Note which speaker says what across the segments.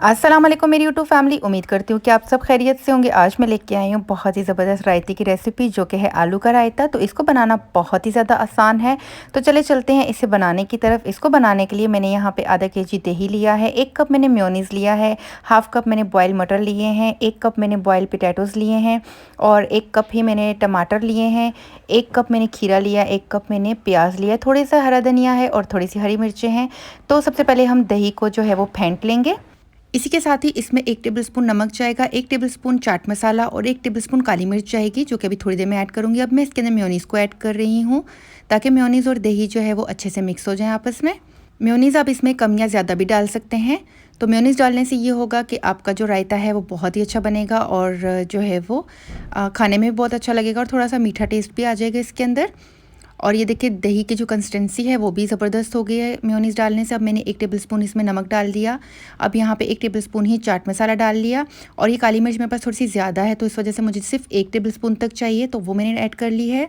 Speaker 1: अस्सलाम वालेकुम मेरी यूट्यूब फैमिली। उम्मीद करती हूँ कि आप सब खैरियत से होंगे। आज मैं लेके आई हूँ बहुत ही ज़बरदस्त रायते की रेसिपी, जो कि है आलू का रायता। तो इसको बनाना बहुत ही ज़्यादा आसान है। तो चले चलते हैं इसे बनाने की तरफ। इसको बनाने के लिए मैंने यहाँ पे आधा केजी दही लिया है, 1 कप मैंने मेयोनीज़ लिया है, हाफ़ कप मैंने बॉयल मटर लिए हैं, 1 कप मैंने बॉयल पोटैटोज़ लिए हैं और 1 कप ही मैंने टमाटर लिए हैं, 1 कप मैंने खीरा लिया, 1 कप मैंने प्याज लिया, थोड़ा सा हरा धनिया है और थोड़ी सी हरी मिर्चें हैं। तो सबसे पहले हम दही को जो है वो फेंट लेंगे। इसी के साथ ही इसमें 1 टेबलस्पून नमक जाएगा, 1 टेबलस्पून चाट मसाला और 1 टेबलस्पून काली मिर्च जाएगी, जो कि अभी थोड़ी देर में ऐड करूँगी। अब मैं इसके अंदर मेयोनीज़ को ऐड कर रही हूँ, ताकि मेयोनीज़ और दही जो है वो अच्छे से मिक्स हो जाए आपस में। मेयोनीज़ आप इसमें कम या ज़्यादा भी डाल सकते हैं। तो मेयोनीज़ डालने से ये होगा कि आपका जो रायता है वो बहुत ही अच्छा बनेगा और जो है वो खाने में भी बहुत अच्छा लगेगा और थोड़ा सा मीठा टेस्ट भी आ जाएगा इसके अंदर। और ये देखिए दही की जो कंसिस्टेंसी है वो भी ज़बरदस्त हो गई है मेयोनीज़ डालने से। अब मैंने 1 टेबलस्पून इसमें नमक डाल दिया। अब यहाँ पे 1 टेबलस्पून ही चाट मसाला डाल लिया और ये काली मिर्च मेरे पास थोड़ी सी ज़्यादा है, तो इस वजह से मुझे सिर्फ 1 टेबलस्पून तक चाहिए, तो वो मैंने ऐड कर ली है।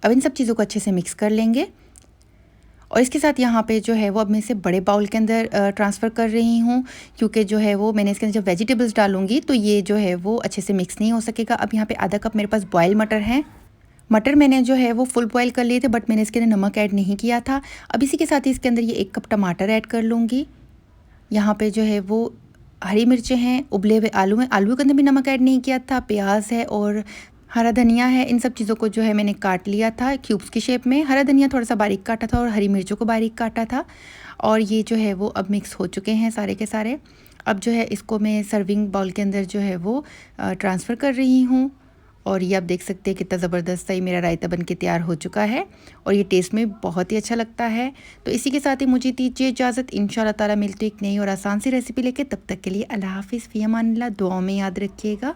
Speaker 1: अब इन सब चीज़ों को अच्छे से मिक्स कर लेंगे और इसके साथ यहाँ पे जो है वो अब मैं इसे बड़े बाउल के अंदर ट्रांसफ़र कर रही हूँ, क्योंकि जो है वो मैंने इसके अंदर जब वेजिटेबल्स डालूँगी तो ये जो है वो अच्छे से मिक्स नहीं हो सकेगा। अब यहाँ पे आधा कप मेरे पास बॉयल मटर हैं। मटर मैंने जो है वो फुल बॉयल कर लिए थे, बट मैंने इसके अंदर नमक ऐड नहीं किया था। अब इसी के साथ ही इसके अंदर ये 1 कप टमाटर ऐड कर लूँगी। यहाँ पे जो है वो हरी मिर्चें हैं, उबले हुए आलू हैं, आलू के अंदर भी नमक ऐड नहीं किया था, प्याज है और हरा धनिया है। इन सब चीज़ों को जो है मैंने काट लिया था क्यूब्स की शेप में। हरा धनिया थोड़ा सा बारीक काटा था और हरी मिर्चों को बारीक काटा था। और ये जो है वो अब मिक्स हो चुके हैं सारे के सारे। अब जो है इसको मैं सर्विंग बाउल के अंदर जो है वो ट्रांसफ़र कर रही हूँ। और ये आप देख सकते हैं कितना ज़बरदस्त सा ये मेरा रायता बन के तैयार हो चुका है और ये टेस्ट में बहुत ही अच्छा लगता है। तो इसी के साथ ही मुझे दीजिए इजाज़त। इंशाल्लाह ताला मिलती एक नई और आसान सी रेसिपी लेके। तब तक के लिए अल्लाह हाफ़िज़, फ़ी अमान अल्लाह। दुआओं में याद रखिएगा।